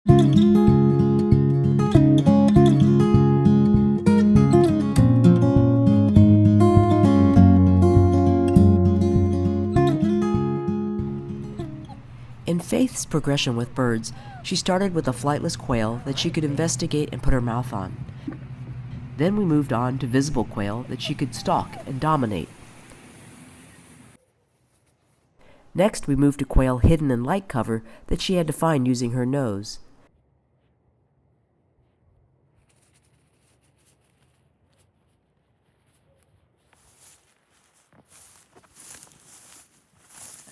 In Faith's progression with birds, she started with a flightless quail that she could investigate and put her mouth on. Then we moved on to visible quail that she could stalk and dominate. Next, we moved to quail hidden in light cover that she had to find using her nose.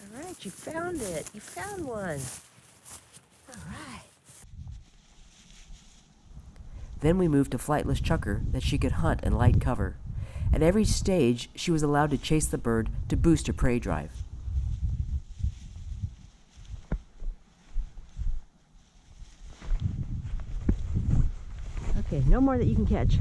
All right, you found it. You found one. All right. Then we moved to flightless chucker that she could hunt in light cover. At every stage, she was allowed to chase the bird to boost her prey drive. Okay, no more that you can catch.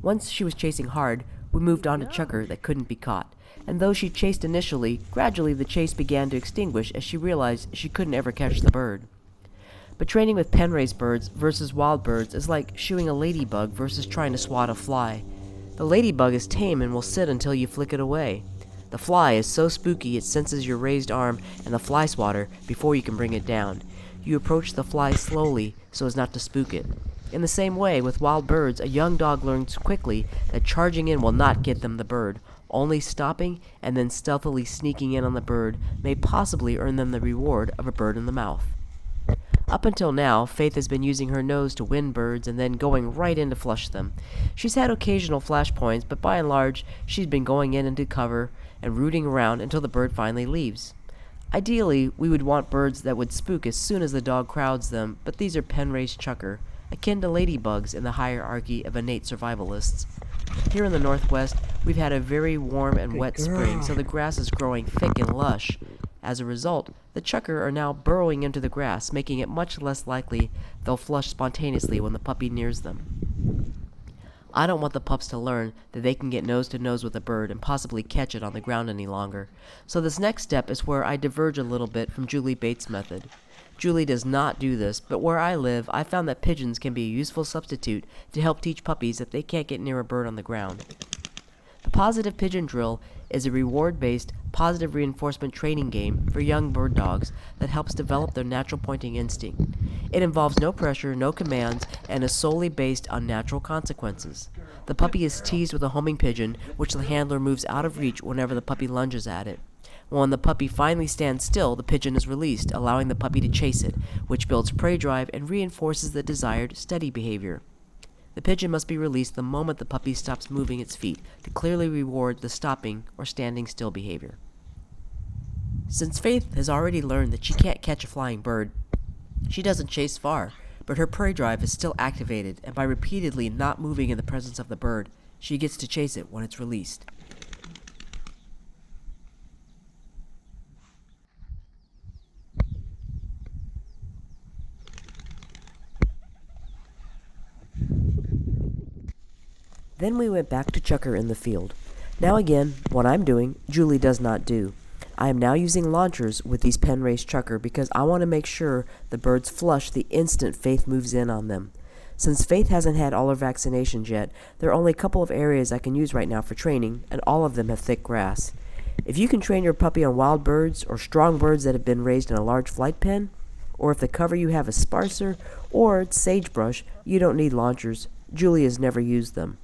Once she was chasing hard, we moved on to chucker that couldn't be caught. And though she chased initially, gradually the chase began to extinguish as she realized she couldn't ever catch the bird. But training with pen-raised birds versus wild birds is like shooing a ladybug versus trying to swat a fly. The ladybug is tame and will sit until you flick it away. The fly is so spooky it senses your raised arm and the fly swatter before you can bring it down. You approach the fly slowly so as not to spook it. In the same way, with wild birds, a young dog learns quickly that charging in will not get them the bird. Only stopping and then stealthily sneaking in on the bird may possibly earn them the reward of a bird in the mouth. Up until now, Faith has been using her nose to win birds and then going right in to flush them. She's had occasional flash points, but by and large, she's been going in into cover and rooting around until the bird finally leaves. Ideally, we would want birds that would spook as soon as the dog crowds them, but these are pen-raised chucker, akin to ladybugs in the hierarchy of innate survivalists. Here in the Northwest, we've had a very warm and wet spring, so the grass is growing thick and lush. As a result, the chucker are now burrowing into the grass, making it much less likely they'll flush spontaneously when the puppy nears them. I don't want the pups to learn that they can get nose to nose with a bird and possibly catch it on the ground any longer, so this next step is where I diverge a little bit from Julie Bates' method. Julie does not do this, but where I live, I found that pigeons can be a useful substitute to help teach puppies that they can't get near a bird on the ground. The positive pigeon drill is a reward-based, positive reinforcement training game for young bird dogs that helps develop their natural pointing instinct. It involves no pressure, no commands, and is solely based on natural consequences. The puppy is teased with a homing pigeon, which the handler moves out of reach whenever the puppy lunges at it. When the puppy finally stands still, the pigeon is released, allowing the puppy to chase it, which builds prey drive and reinforces the desired steady behavior. The pigeon must be released the moment the puppy stops moving its feet to clearly reward the stopping or standing still behavior. Since Faith has already learned that she can't catch a flying bird, she doesn't chase far, but her prey drive is still activated, and by repeatedly not moving in the presence of the bird, she gets to chase it when it's released. Then we went back to chucker in the field. Now again, what I'm doing, Julie does not do. I am now using launchers with these pen-raised chucker because I want to make sure the birds flush the instant Faith moves in on them. Since Faith hasn't had all her vaccinations yet, there are only a couple of areas I can use right now for training, and all of them have thick grass. If you can train your puppy on wild birds or strong birds that have been raised in a large flight pen, or if the cover you have is sparser or it's sagebrush, you don't need launchers. Julie has never used them.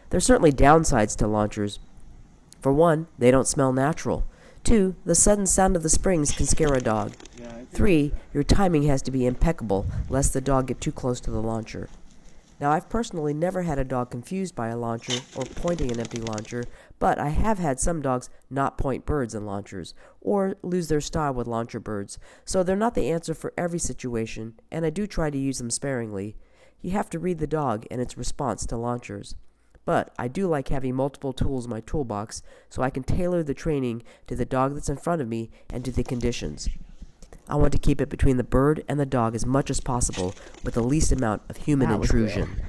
There's certainly downsides to launchers. For one, they don't smell natural. 2. The sudden sound of the springs can scare a dog. 3. Your timing has to be impeccable, lest the dog get too close to the launcher. Now, I've personally never had a dog confused by a launcher or pointing an empty launcher, but I have had some dogs not point birds in launchers, or lose their style with launcher birds, so they're not the answer for every situation, and I do try to use them sparingly. You have to read the dog and its response to launchers. But I do like having multiple tools in my toolbox, so I can tailor the training to the dog that's in front of me and to the conditions. I want to keep it between the bird and the dog as much as possible, with the least amount of human That was good. intrusion.